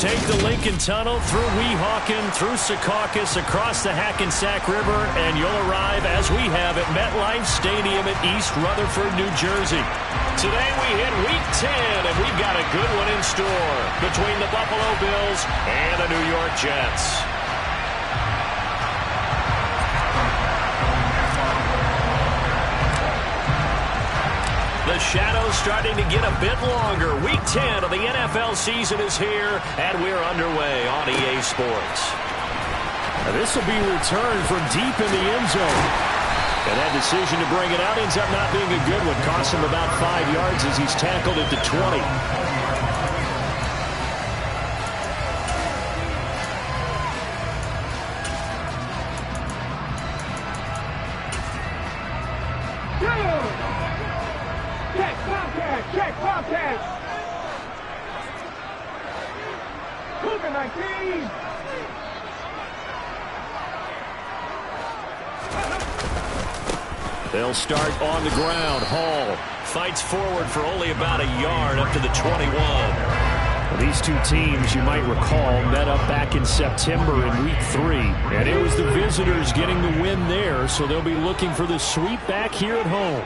take the Lincoln Tunnel through Weehawken, through Secaucus, across the Hackensack River, and you'll arrive, as we have, at MetLife Stadium in East Rutherford, New Jersey. Today we hit Week 10, and we've got a good one in store between the Buffalo Bills and the New York Jets. The shadow's starting to get a bit longer. Week 10 of the NFL season is here, and we're underway on EA Sports. This will be returned from deep in the end zone. And that decision to bring it out ends up not being a good one. Costs him about 5 yards as he's tackled at the 20. Check Bobcats! Cougar 19! They'll start on the ground. Hall fights forward for only about a yard up to the 21. Well, these two teams, you might recall, met up back in September in Week 3. And it was the visitors getting the win there, so they'll be looking for the sweep back here at home.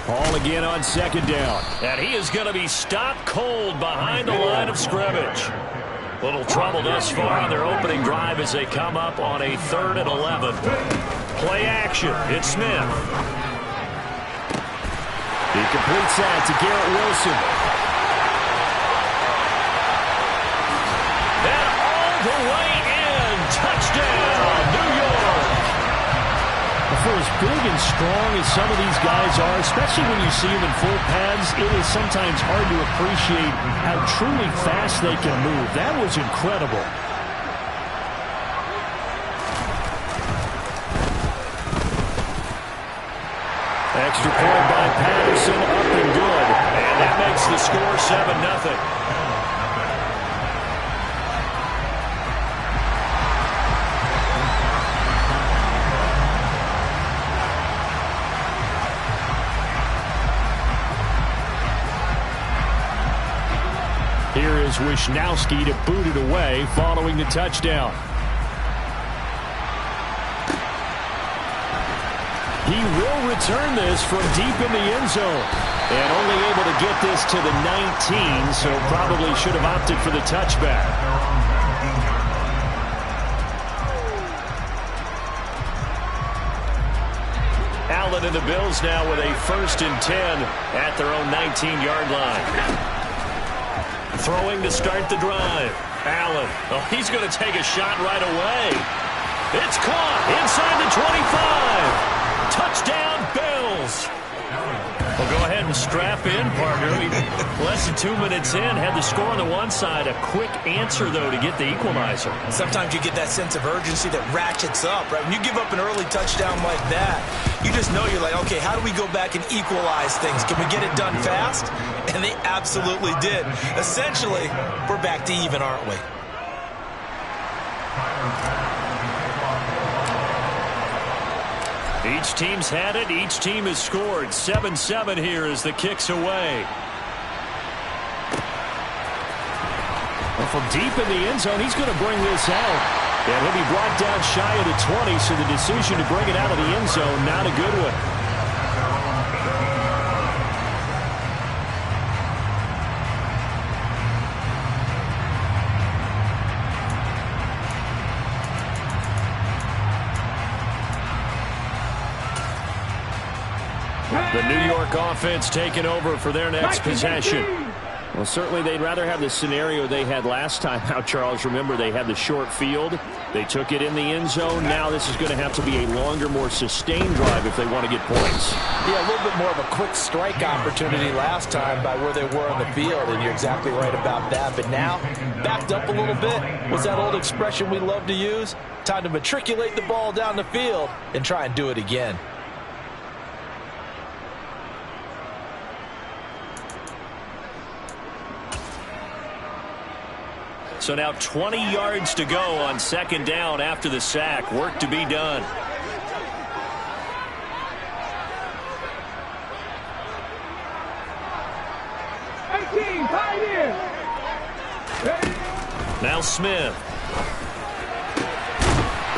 Hall again on second down. And he is going to be stopped cold behind the line of scrimmage. Little trouble thus far on their opening drive as they come up on a 3rd and 11. Play action. It's Smith. He completes that to Garrett Wilson. And all the way in. Touchdown, New York. For as big and strong as some of these guys are, especially when you see them in full pads, it is sometimes hard to appreciate how truly fast they can move. That was incredible. Extra point by Patterson, up and good. And that makes the score 7-0. Here is Wishnowsky to boot it away following the touchdown. He will return this from deep in the end zone. And only able to get this to the 19, so probably should have opted for the touchback. Allen and the Bills now with a 1st and 10 at their own 19-yard line. Throwing to start the drive. Allen. Oh, he's going to take a shot right away. It's caught inside the 25. Touchdown, Bills. Well, go ahead and strap in, partner. Less than 2 minutes in. Had the score on the one side. A quick answer, though, to get the equalizer. Sometimes you get that sense of urgency that ratchets up, right? When you give up an early touchdown like that, you just know you're like, okay, how do we go back and equalize things? Can we get it done fast? And they absolutely did. Essentially, we're back to even, aren't we? Each team's had it. Each team has scored. 7-7 here as the kick's away. Well, from deep in the end zone, he's going to bring this out. And he'll be brought down shy of the 20, so the decision to bring it out of the end zone, not a good one. The New York offense taking over for their next possession. Well, certainly they'd rather have the scenario they had last time out, Charles. Remember, they had the short field. They took it in the end zone. Now this is going to have to be a longer, more sustained drive if they want to get points. Yeah, a little bit more of a quick strike opportunity last time by where they were on the field, and you're exactly right about that. But now, backed up a little bit. What's that old expression we love to use? Time to matriculate the ball down the field and try and do it again. So now 20 yards to go on second down after the sack. Work to be done. Now Smith.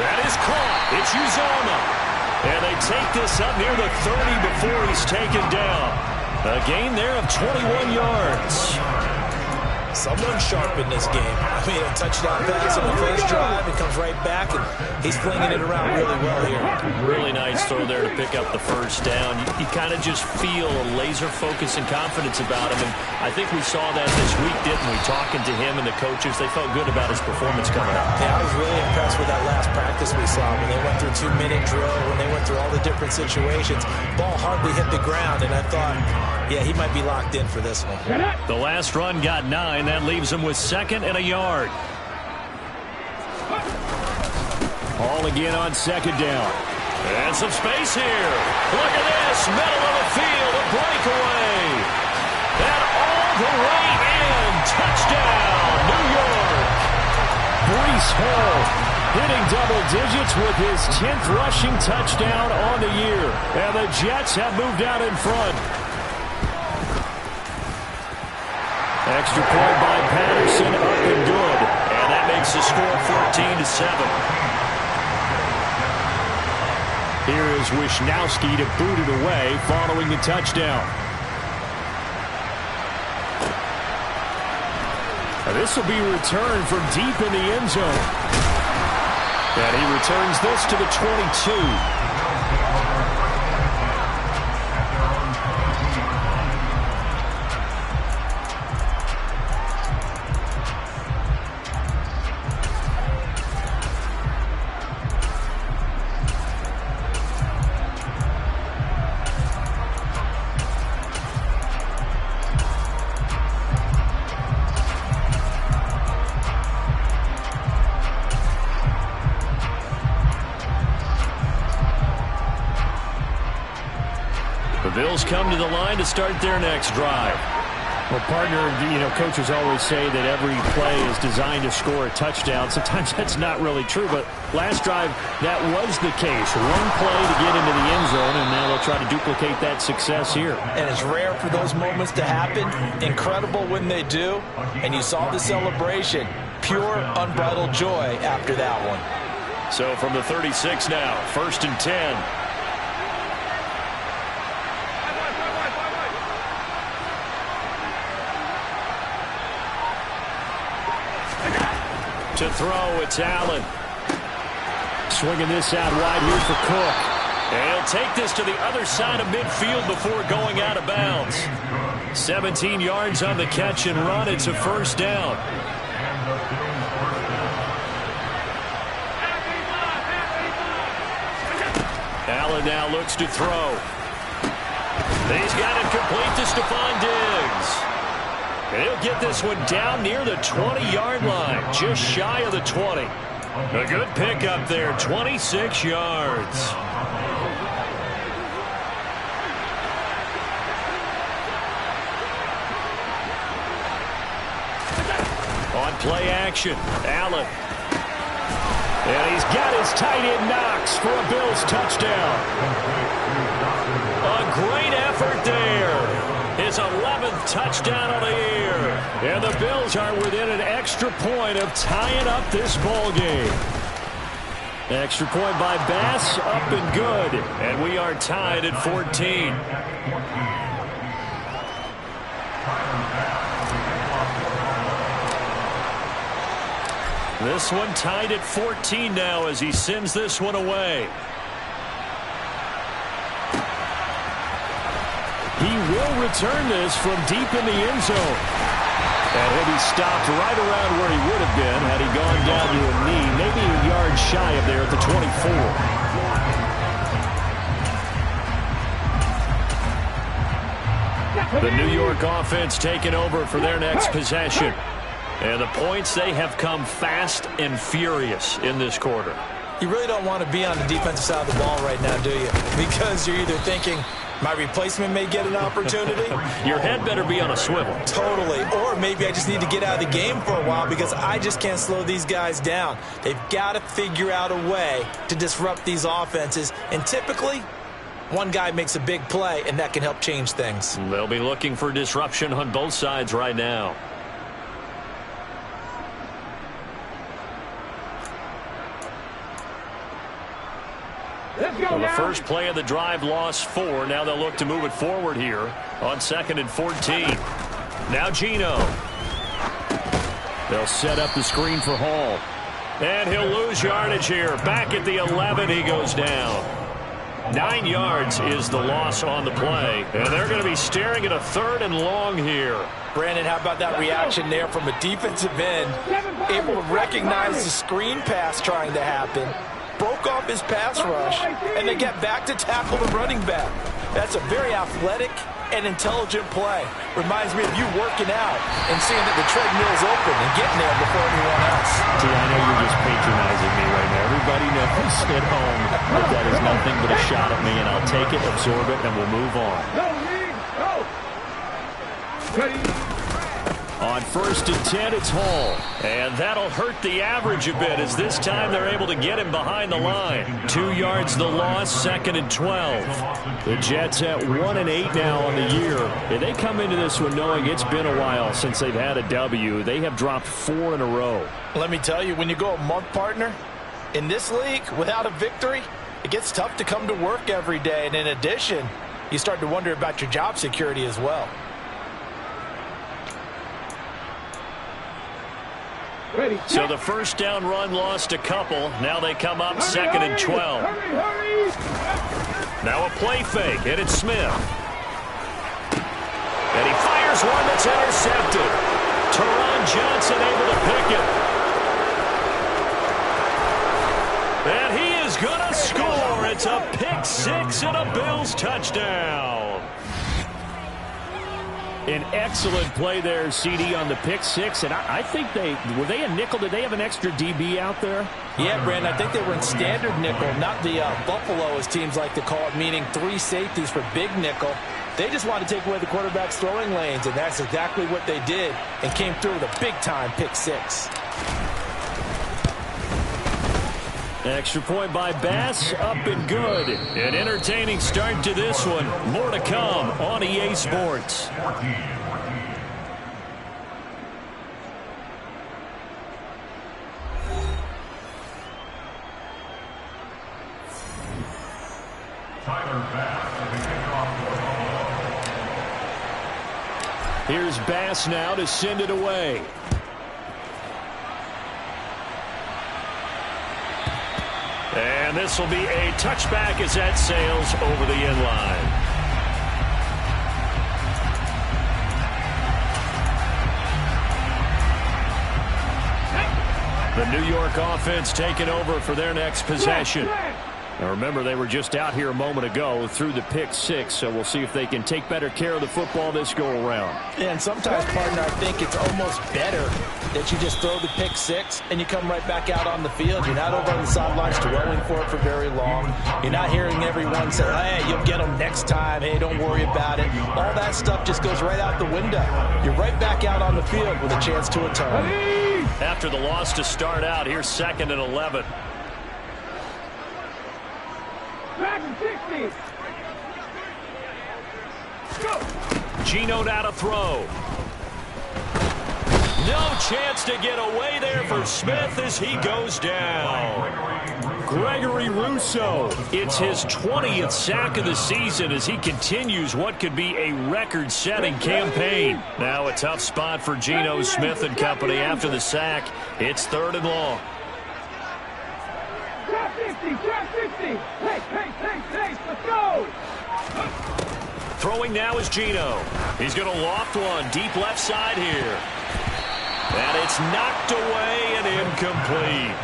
That is caught. It's Uzomah. And they take this up near the 30 before he's taken down. A gain there of 21 yards. Someone sharp in this game. I mean, a touchdown pass on the first drive. It comes right back, and he's flinging it around really well here. Really nice throw there to pick up the first down. You kind of just feel a laser focus and confidence about him, and I think we saw that this week, didn't we? Talking to him and the coaches, they felt good about his performance coming up. Yeah, I was really impressed with that last practice we saw when they went through 2-minute drill, when they went through all the different situations. Ball hardly hit the ground, and I thought, yeah, he might be locked in for this one. The last run got 9. That leaves him with 2nd and a yard. Hall again on 2nd down. And some space here. Look at this. Middle of the field. A breakaway. And all the way in. Touchdown, New York. Breece Hall hitting double digits with his 10th rushing touchdown on the year. And the Jets have moved out in front. Extra point by Patterson, up and good. And that makes the score 14-7. Here is Wishnowsky to boot it away following the touchdown. And this will be returned from deep in the end zone. And he returns this to the 22. Bills come to the line to start their next drive. Well, partner, coaches always say that every play is designed to score a touchdown. Sometimes that's not really true, but last drive, that was the case. One play to get into the end zone, and now they'll try to duplicate that success here. And it's rare for those moments to happen. Incredible when they do. And you saw the celebration. Pure, unbridled joy after that one. So from the 36 now, 1st and 10. To throw, it's Allen. Swinging this out wide here for Cook. And he'll take this to the other side of midfield before going out of bounds. 17 yards on the catch and run. It's a first down. Allen now looks to throw. He's got it complete to Stephon Diggs. And he'll get this one down near the 20-yard line, just shy of the 20. A good pickup there, 26 yards. On play action, Allen. And he's got his tight end Knox for a Bills touchdown. A great effort there. His 11th touchdown of the year. And the Bills are within an extra point of tying up this ball game. Extra point by Bass, up and good. And we are tied at 14. This one tied at 14 now as he sends this one away. He will return this from deep in the end zone. And he'll be stopped right around where he would have been had he gone down to a knee, maybe a yard shy of there at the 24. The New York offense taking over for their next possession. And the points, they have come fast and furious in this quarter. You really don't want to be on the defensive side of the ball right now, do you? Because you're either thinking, my replacement may get an opportunity. Your head better be on a swivel. Totally. Or maybe I just need to get out of the game for a while because I just can't slow these guys down. They've got to figure out a way to disrupt these offenses. And typically, one guy makes a big play, and that can help change things. They'll be looking for disruption on both sides right now. Let's go Well, the now. first play of the drive lost 4. Now they'll look to move it forward here on 2nd and 14. Now Geno. They'll set up the screen for Hall. And he'll lose yardage here. Back at the 11, he goes down. 9 yards is the loss on the play. And they're going to be staring at a 3rd and long here. Brandon, how about that reaction there from a defensive end? Able to recognize the screen pass trying to happen. Broke off his pass rush. And then get back to tackle the running back. That's a very athletic and intelligent play. Reminds me of you working out and seeing that the treadmill's open and getting there before anyone else. See, I know you're just patronizing me right now. Everybody knows at home that that is nothing but a shot at me, and I'll take it, absorb it, and we'll move on. Go, Lee. Go. Ready. On 1st and 10, it's Hall. And that'll hurt the average a bit, as this time they're able to get him behind the line. 2 yards the loss, 2nd and 12. The Jets at 1-8 now on the year. And they come into this one knowing it's been a while since they've had a W. They have dropped 4 in a row. Let me tell you, when you go a month, partner, in this league, without a victory, it gets tough to come to work every day. And in addition, you start to wonder about your job security as well. Ready. So the first down run lost a couple. Now they come up 2nd and 12. Hurry. Now a play fake, and it's Smith. And he fires one that's intercepted. Teron Johnson able to pick it. And he is going to score. It's a pick 6 and a Bills touchdown. An excellent play there, CD, on the pick 6. And I think were they a nickel? Did they have an extra DB out there? Yeah, Brandon, I think they were in standard nickel, not the Buffalo, as teams like to call it, meaning 3 safeties for big nickel. They just wanted to take away the quarterback's throwing lanes, and that's exactly what they did, and came through with a big-time pick 6. Extra point by Bass, up and good. An entertaining start to this one. More to come on EA Sports. Here's Bass now to send it away. And this will be a touchback as that sails over the end line. The New York offense taking over for their next possession. Now remember, they were just out here a moment ago through the pick 6, so we'll see if they can take better care of the football this go-around. And sometimes, partner, I think it's almost better that you just throw the pick 6 and you come right back out on the field. You're not over on the sidelines dwelling for it for very long. You're not hearing everyone say, hey, you'll get them next time. Hey, don't worry about it. All that stuff just goes right out the window. You're right back out on the field with a chance to atone. After the loss to start out, here's 2nd and 11. Back and 60. Go. Geno now to throw. No chance to get away there for Smith as he goes down. Gregory Rousseau. It's his 20th sack of the season as he continues what could be a record-setting campaign. Now a tough spot for Geno Smith and company after the sack. It's 3rd and long. Trap 50. Trap 50. Hey, let's go. Throwing now is Geno. He's going to loft one deep left side here. And it's knocked away and incomplete.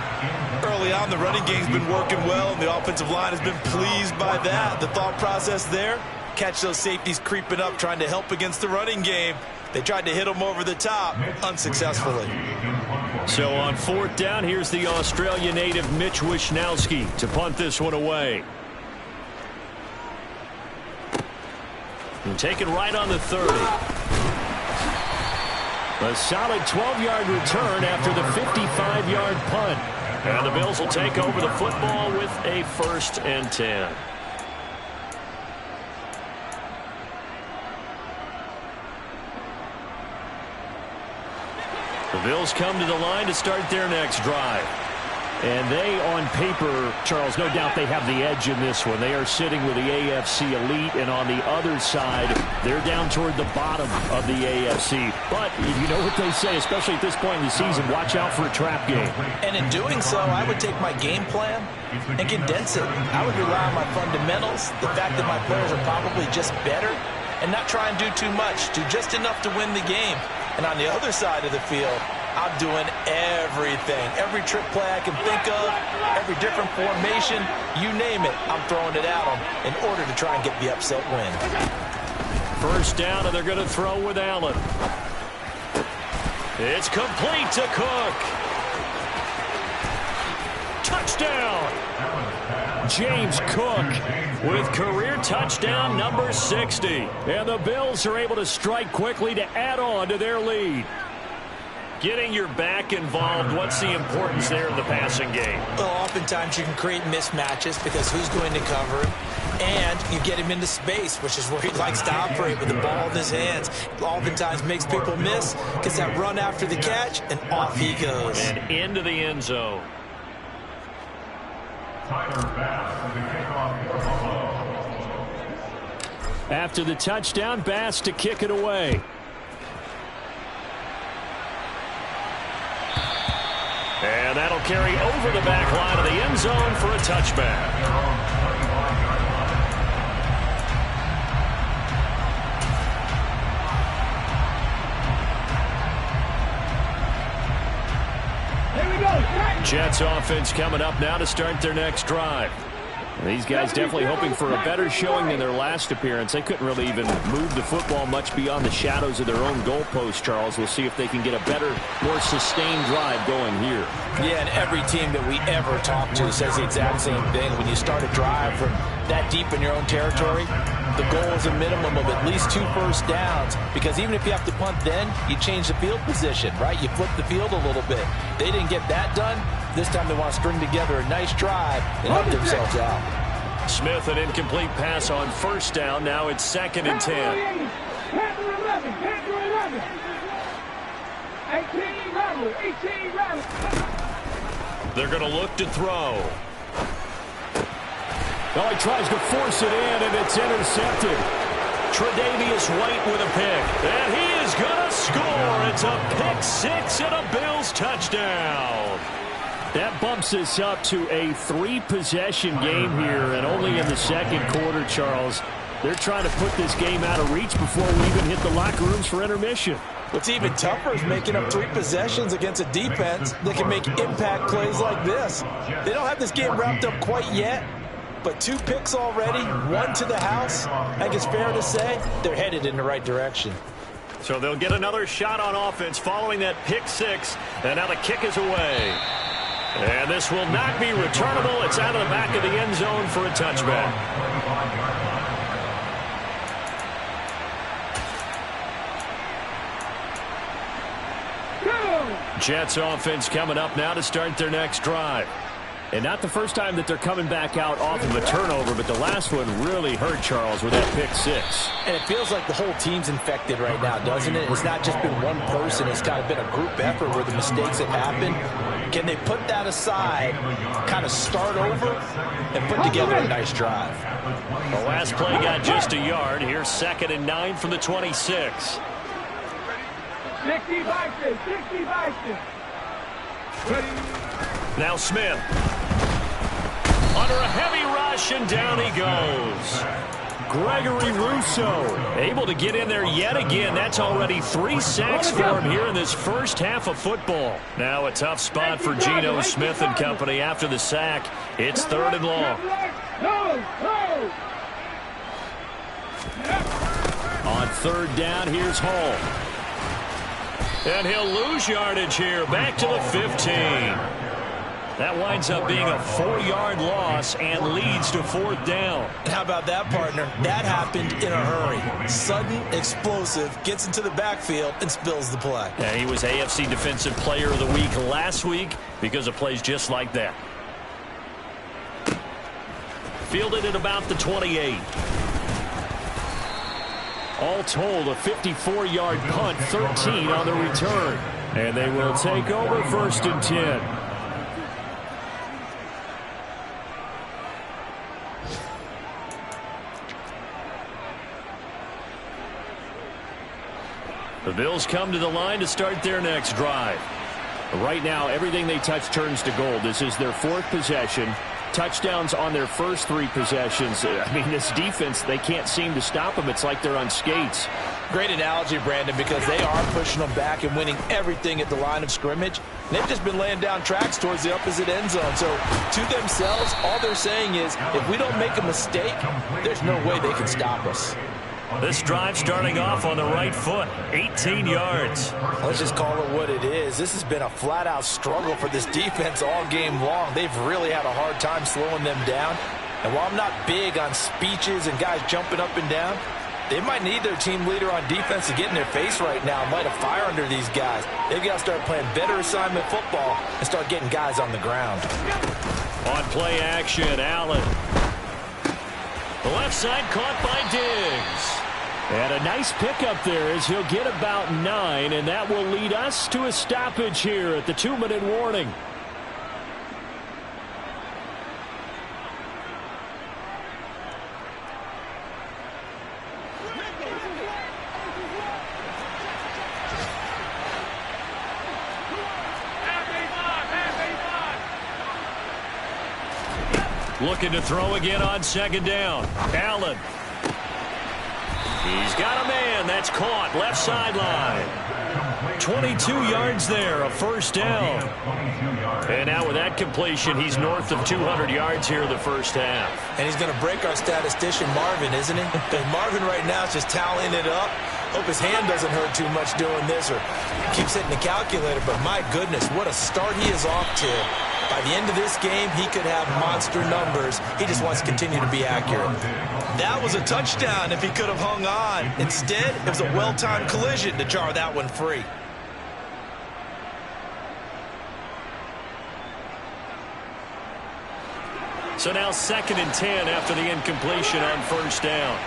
Early on, the running game's been working well, and the offensive line has been pleased by that. The thought process there, catch those safeties creeping up, trying to help against the running game. They tried to hit them over the top, unsuccessfully. So on 4th down, here's the Australia native Mitch Wishnowsky to punt this one away. And taken right on the 30. A solid 12-yard return after the 55-yard punt. And the Bills will take over the football with a 1st and 10. The Bills come to the line to start their next drive. And they, on paper, Charles, no doubt they have the edge in this one. They are sitting with the AFC elite, and on the other side, they're down toward the bottom of the AFC. But you know what they say, especially at this point in the season, watch out for a trap game. And in doing so, I would take my game plan and condense it. I would rely on my fundamentals, the fact that my players are probably just better, and not try and do too much, do just enough to win the game. And on the other side of the field, I'm doing everything. Every trick play I can think of, every different formation, you name it, I'm throwing it at them in order to try and get the upset win. First down, and they're going to throw with Allen. It's complete to Cook. Touchdown! James Cook with career touchdown number 60. And the Bills are able to strike quickly to add on to their lead. Getting your back involved, what's the importance there in the passing game? Well, oftentimes you can create mismatches because who's going to cover him? And you get him into space, which is where he likes to operate with the ball in his hands. Oftentimes makes people miss, gets that run after the catch, and off he goes. And into the end zone. After the touchdown, Bass to kick it away. And that'll carry over the back line of the end zone for a touchback. Jets offense coming up now to start their next drive. These guys definitely hoping for a better showing than their last appearance. They couldn't really even move the football much beyond the shadows of their own goalpost, Charles. We'll see if they can get a better, more sustained drive going here. Yeah, and every team that we ever talk to says the exact same thing. When you start a drive from that deep in your own territory, the goal is a minimum of at least 2 first downs, because even if you have to punt then, you change the field position, right? You flip the field a little bit. They didn't get that done. This time they want to string together a nice drive and help themselves out. Smith, an incomplete pass on first down. Now it's 2nd and 10. Panther 11, Panther 11. 18 rattle, 18 rattle. They're going to look to throw. Oh, he tries to force it in, and it's intercepted. Tre'Davious White with a pick. And he is going to score. It's a pick 6 and a Bills touchdown. That bumps us up to a 3-possession game here, and only in the second quarter, Charles. They're trying to put this game out of reach before we even hit the locker rooms for intermission. What's even tougher is making up 3 possessions against a defense that can make impact plays like this. They don't have this game wrapped up quite yet, but 2 picks already, 1 to the house. I think it's fair to say they're headed in the right direction. So they'll get another shot on offense following that pick 6, and now the kick is away. And this will not be returnable. It's out of the back of the end zone for a touchback. Jets offense coming up now to start their next drive. And not the first time that they're coming back out off of a turnover, but the last one really hurt, Charles, with that pick 6. And it feels like the whole team's infected right now, doesn't it? It's not just been one person. It's kind of been a group effort where the mistakes have happened. Can they put that aside, kind of start over, and put together a nice drive? The last play got just a yard. Here's 2nd and 9 from the 26. 60 Bison, 60 Bison. Now Smith. Under a heavy rush, and down he goes. Gregory Rousseau able to get in there yet again. That's already 3 sacks for him here in this first half of football. Now a tough spot for Geno Smith and company after the sack. It's 3rd and long. On 3rd down, here's Hall. And he'll lose yardage here, back to the 15. That winds up being a 4-yard loss and leads to 4th down. And how about that, partner? That happened in a hurry. Sudden, explosive, gets into the backfield and spills the play. Yeah, he was AFC Defensive Player of the Week last week because of plays just like that. Fielded at about the 28. All told, a 54-yard punt, 13 on the return. And they will take over 1st and 10. The Bills come to the line to start their next drive. Right now, everything they touch turns to gold. This is their 4th possession. Touchdowns on their first 3 possessions. I mean, this defense, they can't seem to stop them. It's like they're on skates. Great analogy, Brandon, because they are pushing them back and winning everything at the line of scrimmage. And they've just been laying down tracks towards the opposite end zone. So to themselves, all they're saying is, if we don't make a mistake, there's no way they can stop us. This drive starting off on the right foot, 18 yards. Let's just call it what it is. This has been a flat-out struggle for this defense all game long. They've really had a hard time slowing them down. And while I'm not big on speeches and guys jumping up and down, they might need their team leader on defense to get in their face right now and light a fire under these guys. They've got to start playing better assignment football and start getting guys on the ground. On play action, Allen. The left side caught by Diggs. And a nice pickup there as he'll get about 9, and that will lead us to a stoppage here at the 2-minute warning. Looking to throw again on 2nd down. Allen. He's got a man. That's caught. Left sideline. 22 yards there. A 1st down. And now with that completion, he's north of 200 yards here in the first half. And he's going to break our statistician, Marvin, isn't he? Because Marvin right now is just tallying it up. Hope his hand doesn't hurt too much doing this or keeps hitting the calculator. But my goodness, what a start he is off to. By the end of this game, he could have monster numbers. He just wants to continue to be accurate. That was a touchdown if he could have hung on. Instead, it was a well-timed collision to jar that one free. So now 2nd and 10 after the incompletion on 1st down.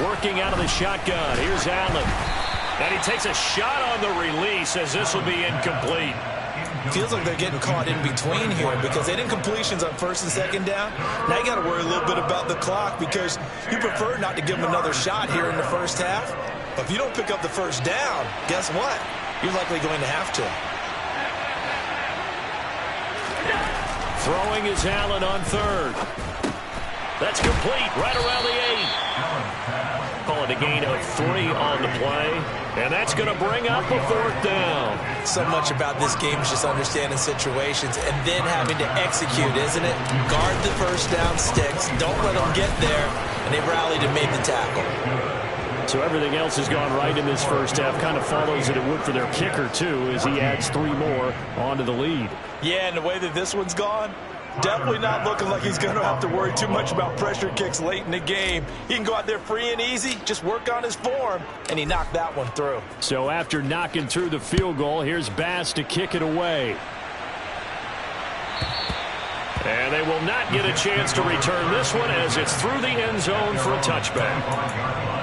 Working out of the shotgun. Here's Allen. And he takes a shot on the release as this will be incomplete. Feels like they're getting caught in between here because they didn't completions on 1st and 2nd down. Now you got to worry a little bit about the clock because you prefer not to give them another shot here in the first half. But if you don't pick up the 1st down, guess what? You're likely going to have to. Throwing is Allen on 3rd. That's complete right around the 8. Call it a gain of 3 on the play. And that's going to bring up a 4th down. So much about this game is just understanding situations and then having to execute, isn't it? Guard the 1st down sticks. Don't let them get there. And they rallied and made the tackle. So everything else has gone right in this first half. Kind of follows that it would for their kicker, too, as he adds 3 more onto the lead. Yeah, and the way that this one's gone, definitely not looking like he's going to have to worry too much about pressure kicks late in the game. He can go out there free and easy, just work on his form, and he knocked that one through. So after knocking through the field goal, here's Bass to kick it away. And they will not get a chance to return this one as it's through the end zone for a touchback.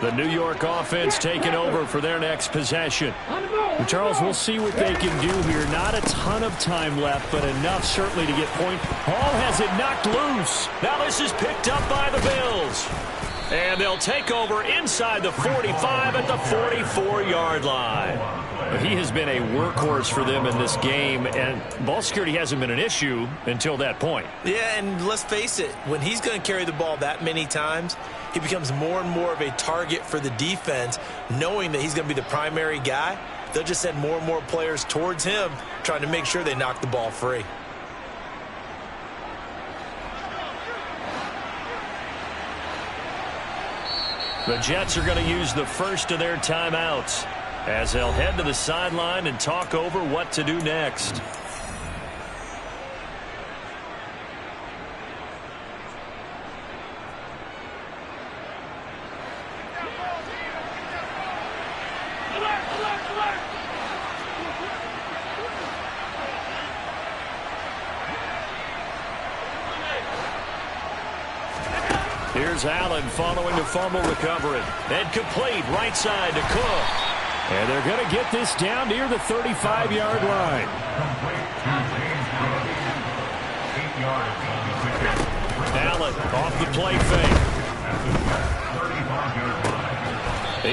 The New York offense taking over for their next possession. And Charles, we'll see what they can do here. Not a ton of time left, but enough certainly to get point. Hall has it knocked loose. Now this is picked up by the Bills. And they'll take over inside the 45 at the 44-yard line. He has been a workhorse for them in this game, and ball security hasn't been an issue until that point. Yeah, and let's face it, when he's going to carry the ball that many times, he becomes more and more of a target for the defense, knowing that he's going to be the primary guy. They'll just send more and more players towards him, trying to make sure they knock the ball free. The Jets are going to use the first of their timeouts as they'll head to the sideline and talk over what to do next. Here's Allen following the fumble recovery. And complete right side to Cook. And they're going to get this down near the 35-yard line. Allen off the play fake.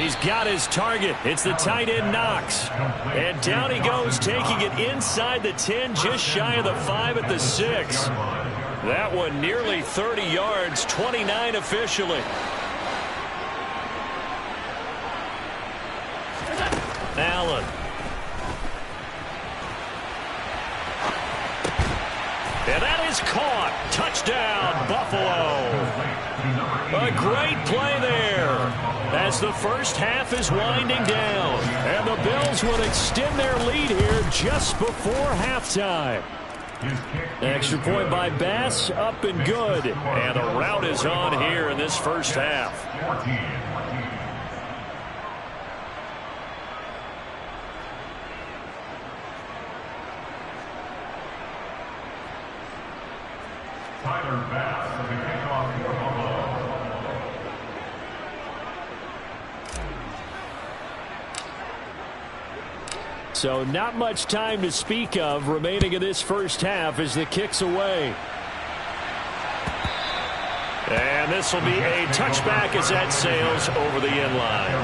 He's got his target. It's the tight end Knox. And down he goes, taking it inside the 10, just shy of the 5 at the 6. That one nearly 30 yards, 29 officially. Allen. And that is caught. Touchdown, Buffalo. A great play there as the first half is winding down. And the Bills would extend their lead here just before halftime. Extra point by Bass, up and good. And a rout is on here in this first half. Tyler Bass for the kickoff for Buffalo. So not much time to speak of remaining in this first half as the kick's away. And this will be a touchback as that sails over the end line.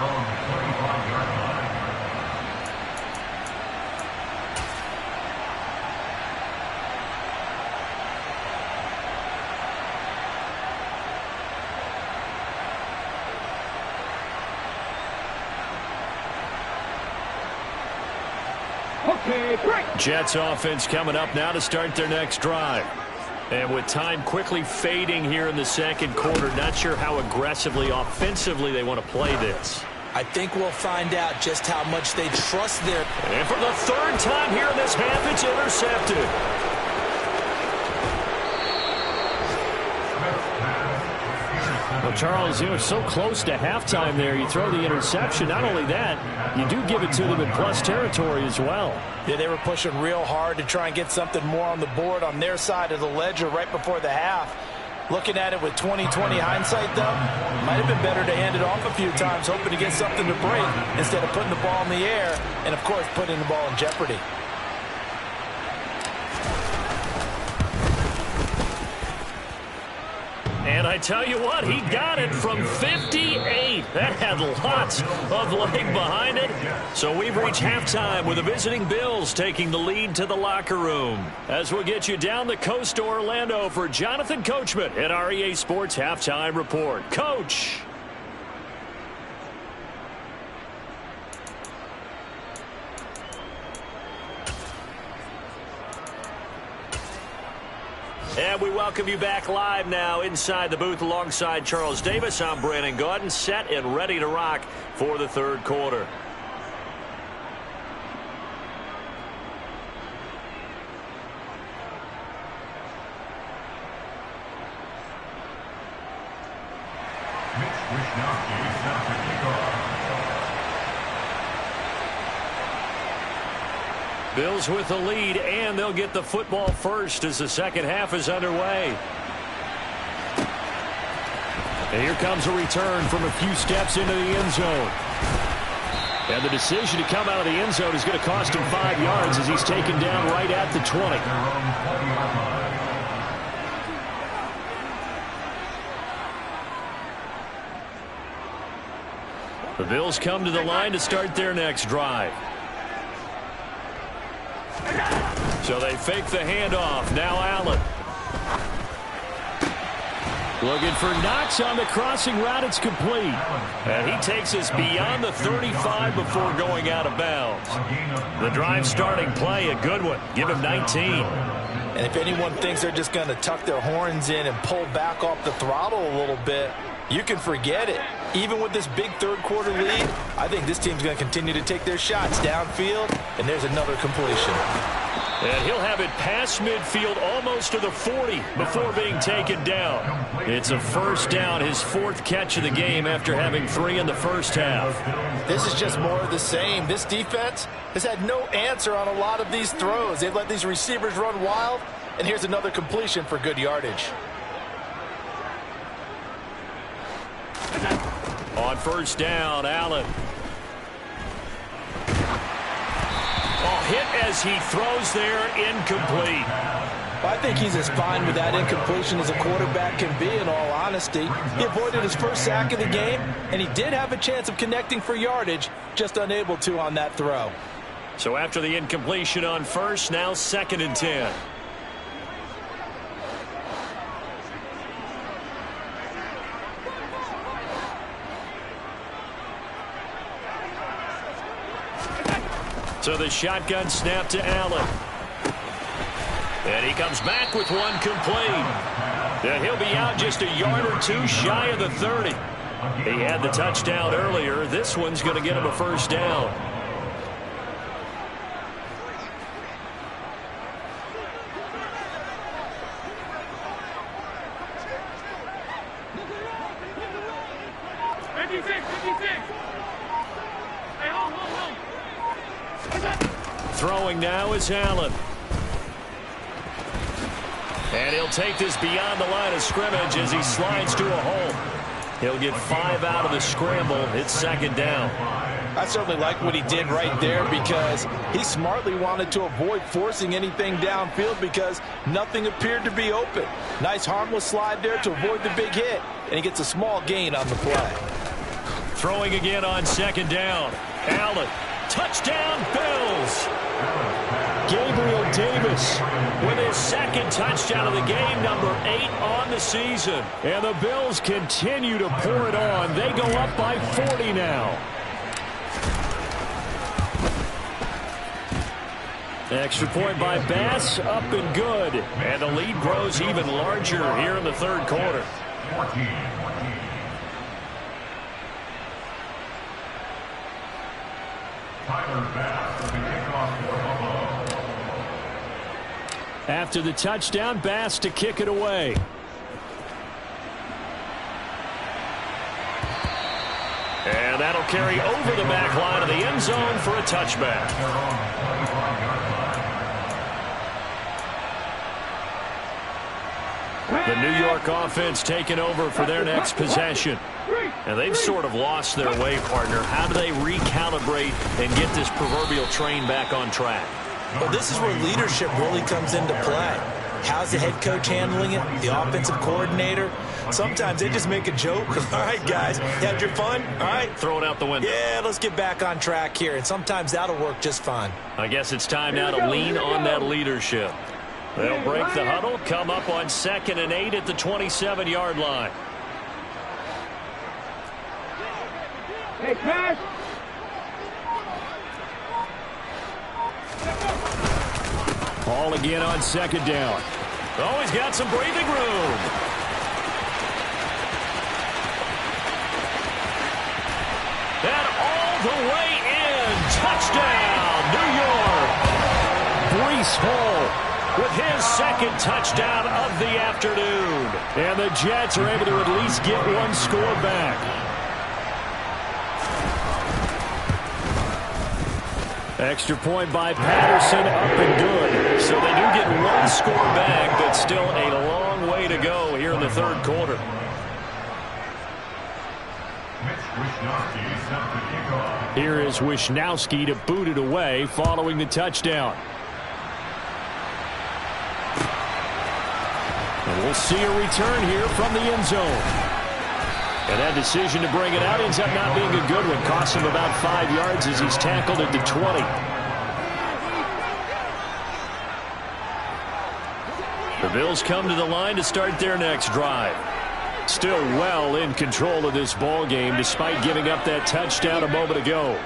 Okay, break. Jets offense coming up now to start their next drive. And with time quickly fading here in the second quarter, not sure how aggressively, offensively they want to play this. I think we'll find out just how much they trust their... And for the third time here in this half, it's intercepted. Well, Charles, you know, so close to halftime there. You throw the interception. Not only that, you do give it to them in plus territory as well. Yeah, they were pushing real hard to try and get something more on the board on their side of the ledger right before the half. Looking at it with 20/20 hindsight, though, might have been better to hand it off a few times, hoping to get something to break instead of putting the ball in the air and, of course, putting the ball in jeopardy. And I tell you what, he got it from 58. That had lots of leg behind it. So we've reached halftime with the visiting Bills taking the lead to the locker room. As we'll get you down the coast to Orlando for Jonathan Coachman at our EA Sports Halftime Report. Coach. And we welcome you back live now inside the booth alongside Charles Davis. I'm Brandon Gaudin, set and ready to rock for the third quarter. Mitch Wishnowsky set to kick off. Bills with the lead, and they'll get the football first as the second half is underway. And here comes a return from a few steps into the end zone. And the decision to come out of the end zone is going to cost him 5 yards as he's taken down right at the 20. The Bills come to the line to start their next drive. So they fake the handoff. Now Allen. Looking for Knox on the crossing route. It's complete. And he takes us beyond the 35 before going out of bounds. The drive starting play, a good one. Give him 19. And if anyone thinks they're just going to tuck their horns in and pull back off the throttle a little bit, you can forget it. Even with this big third quarter lead, I think this team's going to continue to take their shots downfield, and there's another completion. And he'll have it past midfield almost to the 40 before being taken down. It's a first down, his fourth catch of the game after having 3 in the first half. This is just more of the same. This defense has had no answer on a lot of these throws. They've let these receivers run wild, and here's another completion for good yardage. On first down, Allen. Oh, hit as he throws there, incomplete. I think he's as fine with that incompletion as a quarterback can be, in all honesty. He avoided his first sack of the game, and he did have a chance of connecting for yardage, just unable to on that throw. So after the incompletion on first, now 2nd and 10. So the shotgun snap to Allen. And he comes back with one complete. And he'll be out just a yard or two shy of the 30. He had the touchdown earlier. This one's going to get him a first down. Throwing now is Allen. And he'll take this beyond the line of scrimmage as he slides to a hole. He'll get 5 out of the scramble. It's 2nd down. I certainly like what he did right there because he smartly wanted to avoid forcing anything downfield because nothing appeared to be open. Nice harmless slide there to avoid the big hit, and he gets a small gain on the play. Throwing again on 2nd down. Allen. Touchdown, Bills. Gabriel Davis with his 2nd touchdown of the game, number 8 on the season. And the Bills continue to pour it on. They go up by 40 now. Extra point by Bass, up and good. And the lead grows even larger here in the 3rd quarter. 14. Tyler Bass with the kickoff for Buffalo. After the touchdown, Bass to kick it away. And that'll carry over the back line of the end zone for a touchback. The New York offense taking over for their next possession. And they've sort of lost their way, partner. How do they recalibrate and get this proverbial train back on track? Well, this is where leadership really comes into play. How's the head coach handling it? The offensive coordinator? Sometimes they just make a joke. All right, guys, you had your fun? All right. Throw it out the window. Yeah, let's get back on track here. And sometimes that'll work just fine. I guess it's time now to lean on that leadership. They'll break the huddle, come up on 2nd and 8 at the 27-yard line. Hey, pass. Ball again on 2nd down. Oh, he's got some breathing room. And all the way in. Touchdown, New York. Breece Hall with his 2nd touchdown of the afternoon. And the Jets are able to at least get one score back. Extra point by Patterson, up and good. So they do get one score back, but still a long way to go here in the 3rd quarter. Here is Wishnowsky to boot it away following the touchdown. And we'll see a return here from the end zone. And that decision to bring it out ends up not being a good one. Costs him about 5 yards as he's tackled at the 20. The Bills come to the line to start their next drive. Still well in control of this ball game despite giving up that touchdown a moment ago.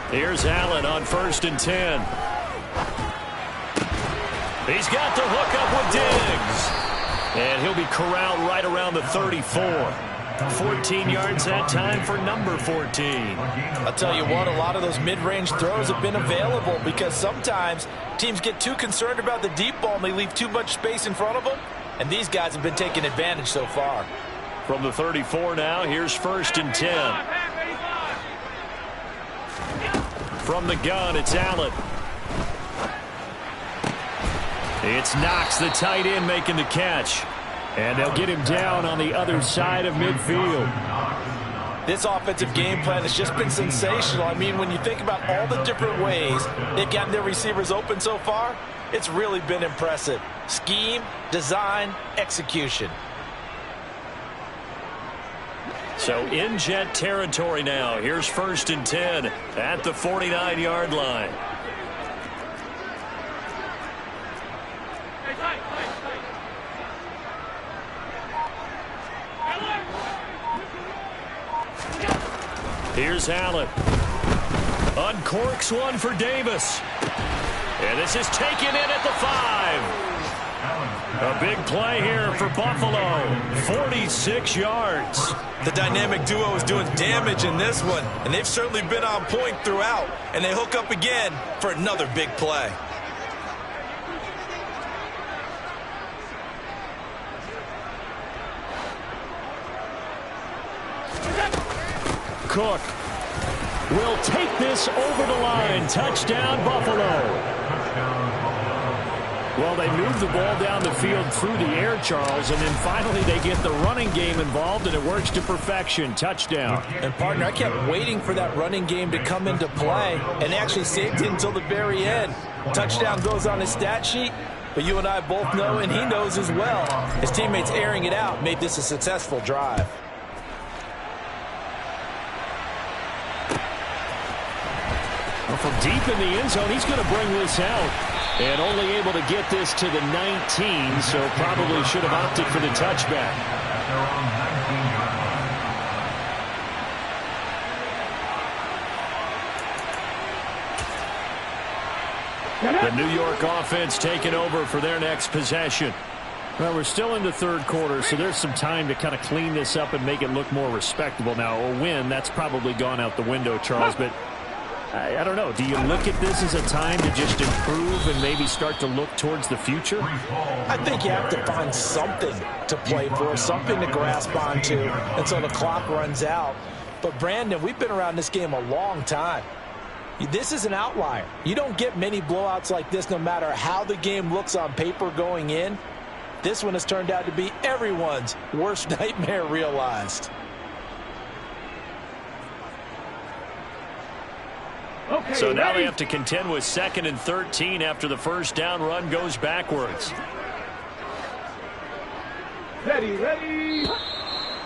Here's Allen on 1st and 10. He's got the hook up with Diggs. And he'll be corralled right around the 34. 14 yards that time for number 14. I'll tell you what, a lot of those mid-range throws have been available because sometimes teams get too concerned about the deep ball and they leave too much space in front of them. And these guys have been taking advantage so far. From the 34 now, here's 1st and 10. From the gun, it's Allen. It's Knox, the tight end, making the catch. And they'll get him down on the other side of midfield. This offensive game plan has just been sensational. I mean, when you think about all the different ways they've gotten their receivers open so far, it's really been impressive. Scheme, design, execution. So in Jet territory now. Here's 1st and 10 at the 49-yard line. Here's Allen. Uncorks one for Davis. And this is taken in at the 5. A big play here for Buffalo. 46 yards. The dynamic duo is doing damage in this one, and they've certainly been on point throughout. And they hook up again for another big play. Cook will take this over the line. Touchdown, Buffalo. Well, they move the ball down the field through the air, Charles, and then finally they get the running game involved, and it works to perfection. Touchdown. And, partner, I kept waiting for that running game to come into play, and they actually saved it until the very end. Touchdown goes on his stat sheet, but you and I both know, and he knows as well, his teammates airing it out made this a successful drive. From deep in the end zone, he's going to bring this out. And only able to get this to the 19, so probably should have opted for the touchback. The New York offense taking over for their next possession. Well, we're still in the third quarter, so there's some time to kind of clean this up and make it look more respectable. Now, a win, that's probably gone out the window, Charles, but I don't know. Do you look at this as a time to just improve and maybe start to look towards the future? I think you have to find something to play for, something to grasp onto until the clock runs out. But, Brandon, we've been around this game a long time. This is an outlier. You don't get many blowouts like this no matter how the game looks on paper going in. This one has turned out to be everyone's worst nightmare realized. Okay, So now ready? they have to contend with 2nd and 13 after the first down run goes backwards. Ready.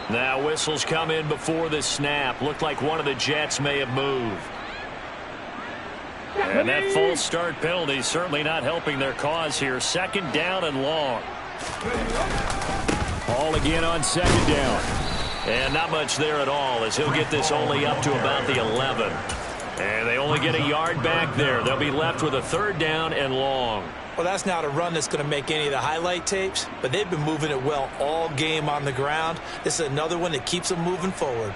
Now whistles come in before the snap. Looked like one of the Jets may have moved. And that false start penalty certainly not helping their cause here. 2nd down and long. Ball again on 2nd down. And not much there at all as he'll get this only up to about the 11. And they only get a yard back there. They'll be left with a 3rd down and long. Well, that's not a run that's going to make any of the highlight tapes, but they've been moving it well all game on the ground. This is another one that keeps them moving forward.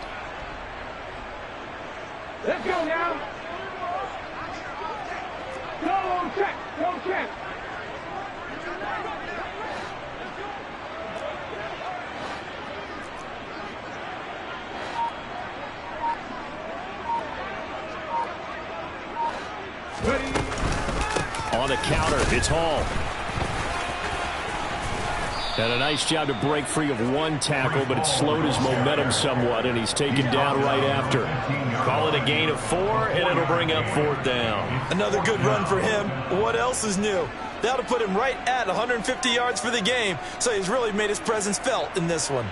Let's go now. Go check. Ready. On the counter, it's Hall. And a nice job to break free of one tackle, but it slowed his momentum somewhat, and he's taken down right after. Call it a gain of 4, and it'll bring up 4th down. Another good run for him. What else is new? That'll put him right at 150 yards for the game, so he's really made his presence felt in this one.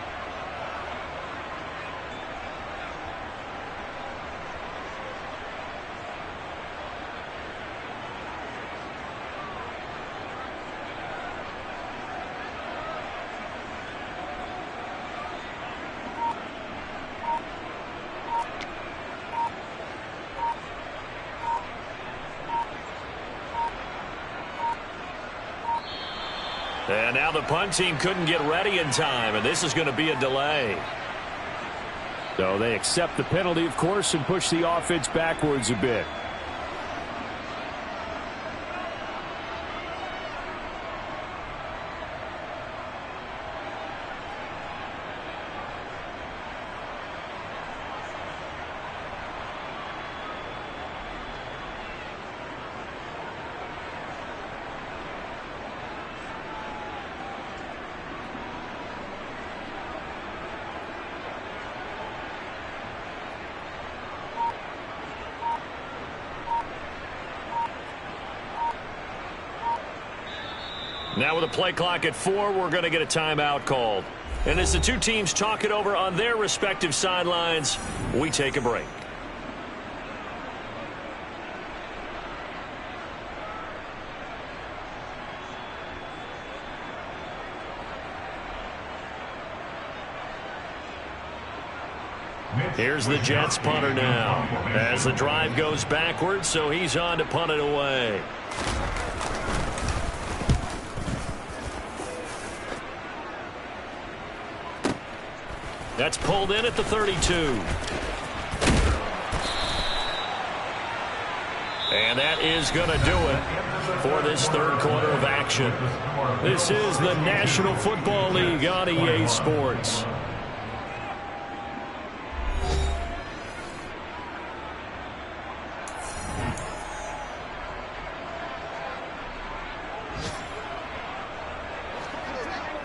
And now the punt team couldn't get ready in time, and this is going to be a delay. So they accept the penalty, of course, and push the offense backwards a bit. Now with a play clock at 4, we're going to get a timeout called. And as the two teams talk it over on their respective sidelines, we take a break. Here's the Jets punter now as the drive goes backwards, so he's on to punt it away. That's pulled in at the 32. And that is going to do it for this third quarter of action. This is the National Football League on EA Sports.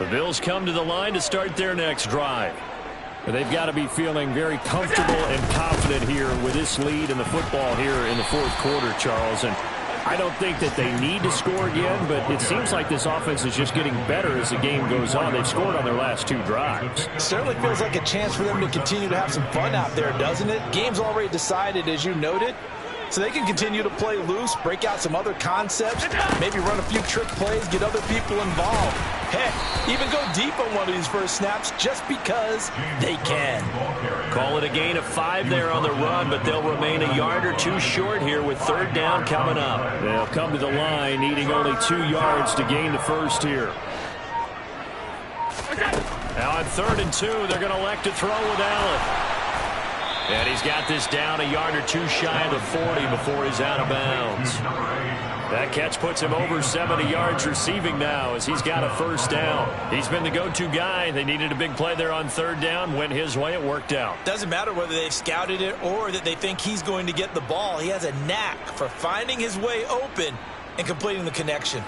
The Bills come to the line to start their next drive. They've got to be feeling very comfortable and confident here with this lead in the football here in the fourth quarter, Charles. And I don't think that they need to score again, but it seems like this offense is just getting better as the game goes on. They've scored on their last 2 drives. Certainly feels like a chance for them to continue to have some fun out there, doesn't it? Game's already decided, as you noted. So they can continue to play loose, break out some other concepts, maybe run a few trick plays, get other people involved. Heck, even go deep on one of these first snaps just because they can. Call it a gain of 5 there on the run, but they'll remain a yard or 2 short here with third down coming up. They'll come to the line needing only 2 yards to gain the first here. Now on 3rd and 2, they're going to elect to throw with Allen. And he's got this down a yard or 2 shy of the 40 before he's out of bounds. That catch puts him over 70 yards receiving now as he's got a first down. He's been the go-to guy. They needed a big play there on 3rd down. Went his way. It worked out. Doesn't matter whether they've scouted it or that they think he's going to get the ball. He has a knack for finding his way open and completing the connection.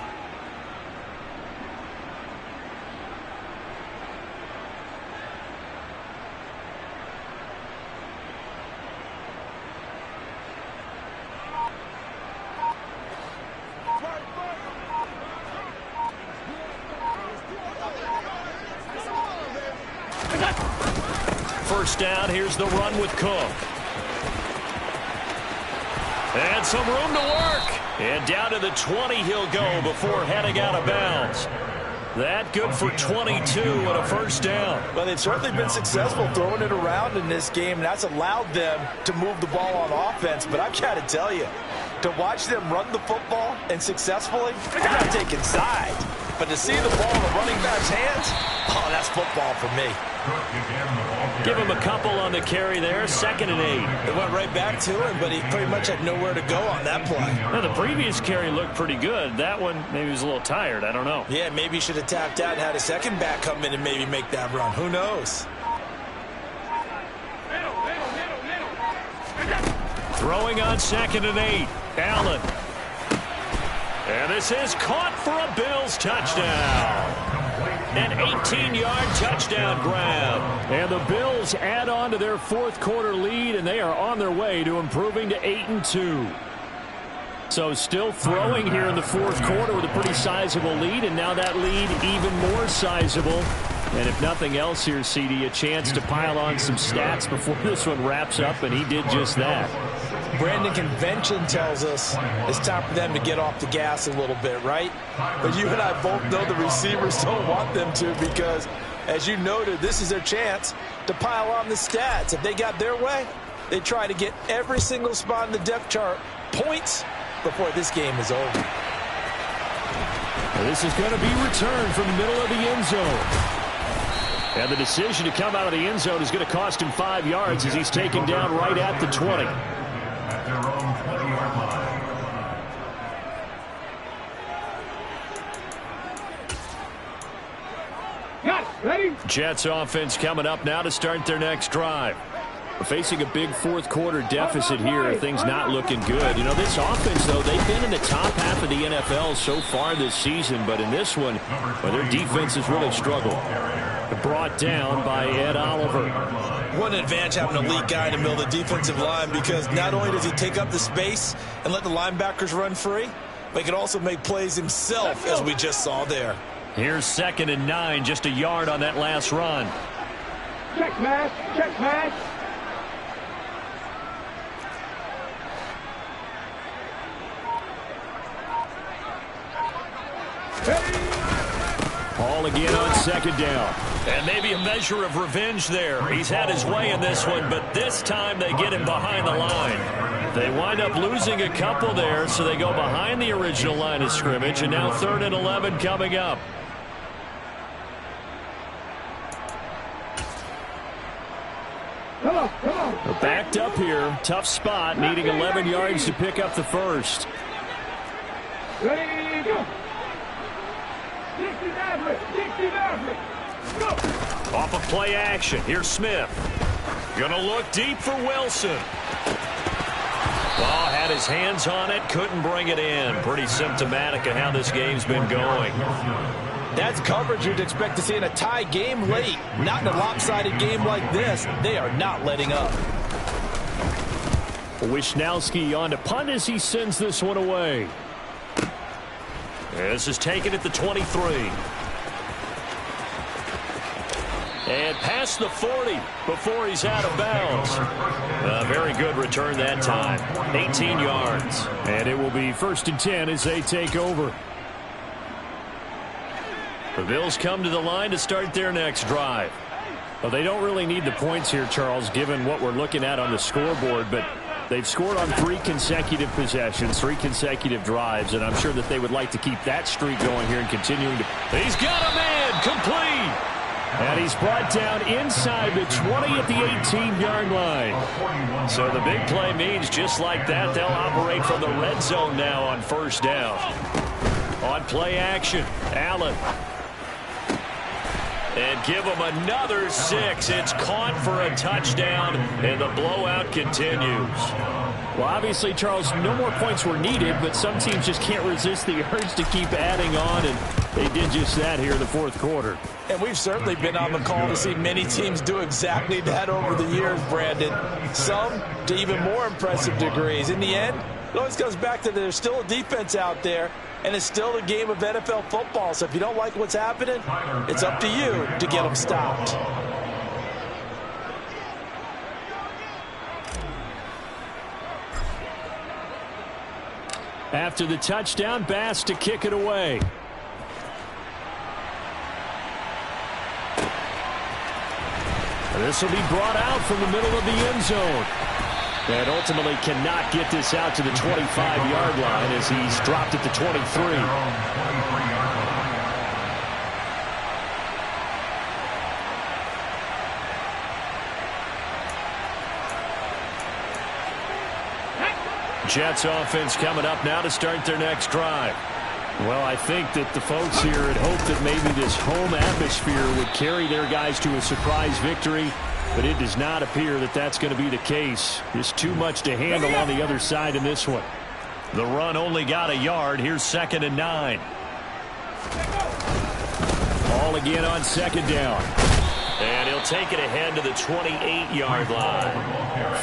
First down, here's the run with Cook. And some room to work. And down to the 20 he'll go before heading out of bounds. That good for 22 and a first down. Well, they've certainly been successful throwing it around in this game, and that's allowed them to move the ball on offense. But I've got to tell you, to watch them run the football and successfully, they're not taking sides. But to see the ball in the running back's hands, oh, that's football for me. Give him a couple on the carry there. 2nd and 8. It went right back to him, but he pretty much had nowhere to go on that play. Well, the previous carry looked pretty good. That one, maybe he was a little tired. I don't know. Yeah, maybe he should have tapped out and had a second back come in and maybe make that run. Who knows? Throwing on 2nd and 8. Allen. And this is caught for a Bills touchdown. An 18-yard touchdown grab. And the Bills add on to their fourth quarter lead, and they are on their way to improving to 8-2. So still throwing here in the fourth quarter with a pretty sizable lead, and now that lead even more sizable. And if nothing else here, CD, a chance to pile on some stats before this one wraps up, and he did just that. Brandon, convention tells us it's time for them to get off the gas a little bit, right? But you and I both know the receivers don't want them to because, as you noted, this is their chance to pile on the stats. If they got their way, they try to get every single spot in the depth chart points before this game is over. This is going to be returned from the middle of the end zone. And the decision to come out of the end zone is going to cost him 5 yards as he's taken down right at the 20. At their own 20-yard line. Got it. Ready? Jets offense coming up now to start their next drive. Facing a big fourth quarter deficit here, things not looking good. You know, this offense, though, they've been in the top half of the NFL so far this season, but in this one, well, their defense has really struggled. Brought down by Ed Oliver. What an advantage having an elite guy in the middle of the defensive line, because not only does he take up the space and let the linebackers run free, but he can also make plays himself, as we just saw there. Here's 2nd and 9, just a yard on that last run. Check pass, check pass. Ball again on 2nd down. And maybe a measure of revenge there. He's had his way in this one, but this time they get him behind the line. They wind up losing a couple there, so they go behind the original line of scrimmage, and now 3rd and 11 coming up. Come on. They're backed up here. Tough spot, needing 11 yards to pick up the first. Ready, go. 60 average. Go. Off of play action. Here's Smith. Gonna look deep for Wilson. Oh, had his hands on it, couldn't bring it in. Pretty symptomatic of how this game's been going. That's coverage you'd expect to see in a tie game late. Not in a lopsided game like this. They are not letting up. Wishnowski on to punt as he sends this one away. This is taken at the 23. And past the 40 before he's out of bounds. A very good return that time. 18 yards. And it will be 1st and 10 as they take over. The Bills come to the line to start their next drive. Well, they don't really need the points here, Charles, given what we're looking at on the scoreboard, but they've scored on 3 consecutive possessions, 3 consecutive drives, and I'm sure that they would like to keep that streak going here and continuing to... He's got a man, complete! And he's brought down inside the 20 at the 18-yard line. So the big play means just like that, they'll operate from the red zone now on 1st down. On play action, Allen. And give him another 6. It's caught for a touchdown, and the blowout continues. Well, obviously, Charles, no more points were needed, but some teams just can't resist the urge to keep adding on, and they did just that here in the 4th quarter. And we've certainly been on the call to see many teams do exactly that over the years, Brandon. Some to even more impressive degrees. In the end, it always comes back to there's still a defense out there, and it's still a game of NFL football. So if you don't like what's happening, it's up to you to get them stopped. After the touchdown, Bass to kick it away. This will be brought out from the middle of the end zone. And ultimately cannot get this out to the 25-yard line as he's dropped at the 23. Jets offense coming up now to start their next drive. Well, I think that the folks here had hoped that maybe this home atmosphere would carry their guys to a surprise victory, but it does not appear that that's going to be the case. There's too much to handle on the other side in this one. The run only got a yard. Here's 2nd and 9. Ball again on 2nd down. And he'll take it ahead to the 28-yard line.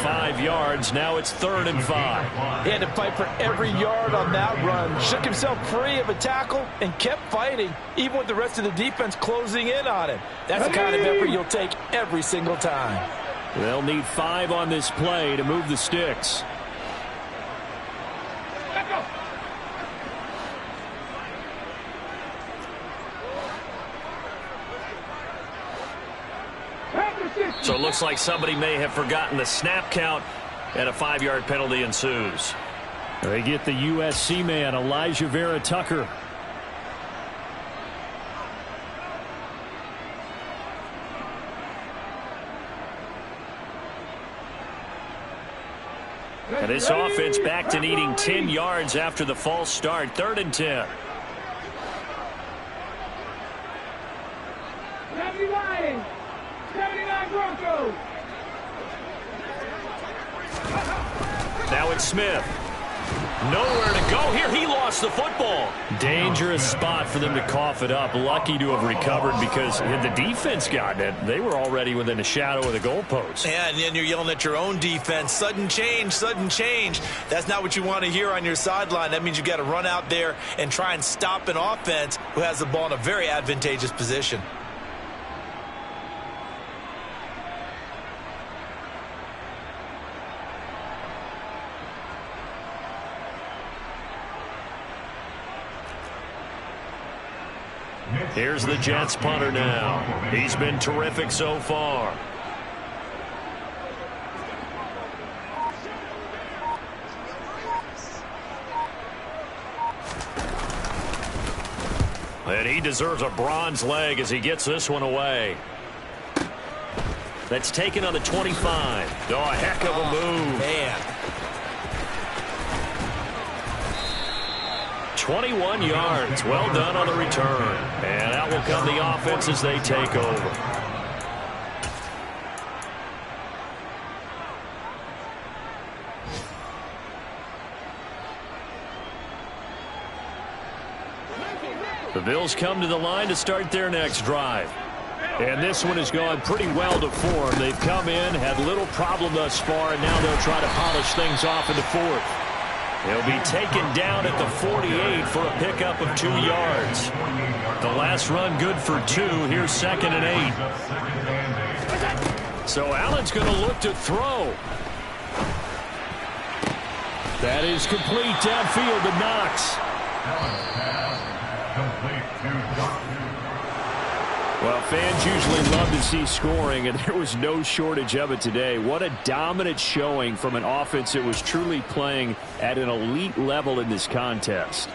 5 yards. Now it's 3rd and 5. He had to fight for every yard on that run. Shook himself free of a tackle and kept fighting, even with the rest of the defense closing in on him. That's the kind of effort you'll take every single time. They'll need 5 on this play to move the sticks. Let's go. So it looks like somebody may have forgotten the snap count, and a 5-yard penalty ensues. They get the USC man, Elijah Vera Tucker. And this offense back to needing 10 yards after the false start. 3rd and 10. 79 Broncos. Now it's Smith. Nowhere to go here. He lost the football. Dangerous spot for them to cough it up. Lucky to have recovered because had the defense gotten it, they were already within a shadow of the goalpost. Yeah, and then you're yelling at your own defense. Sudden change, sudden change. That's not what you want to hear on your sideline. That means you got to run out there and try and stop an offense who has the ball in a very advantageous position. Here's the Jets punter now. He's been terrific so far. And he deserves a bronze leg as he gets this one away. That's taken on the 25. Oh, a heck of a move. Man. 21 yards. Well done on the return. And out will come the offense as they take over. The Bills come to the line to start their next drive. And this one has gone pretty well to form. They've come in, had little problem thus far, and now they'll try to polish things off in the fourth. He'll be taken down at the 48 for a pickup of 2 yards. The last run good for 2. Here's 2nd and 8. So Allen's going to look to throw. That is complete downfield to Knox. Well, fans usually love to see scoring, and there was no shortage of it today. What a dominant showing from an offense that was truly playing at an elite level in this contest.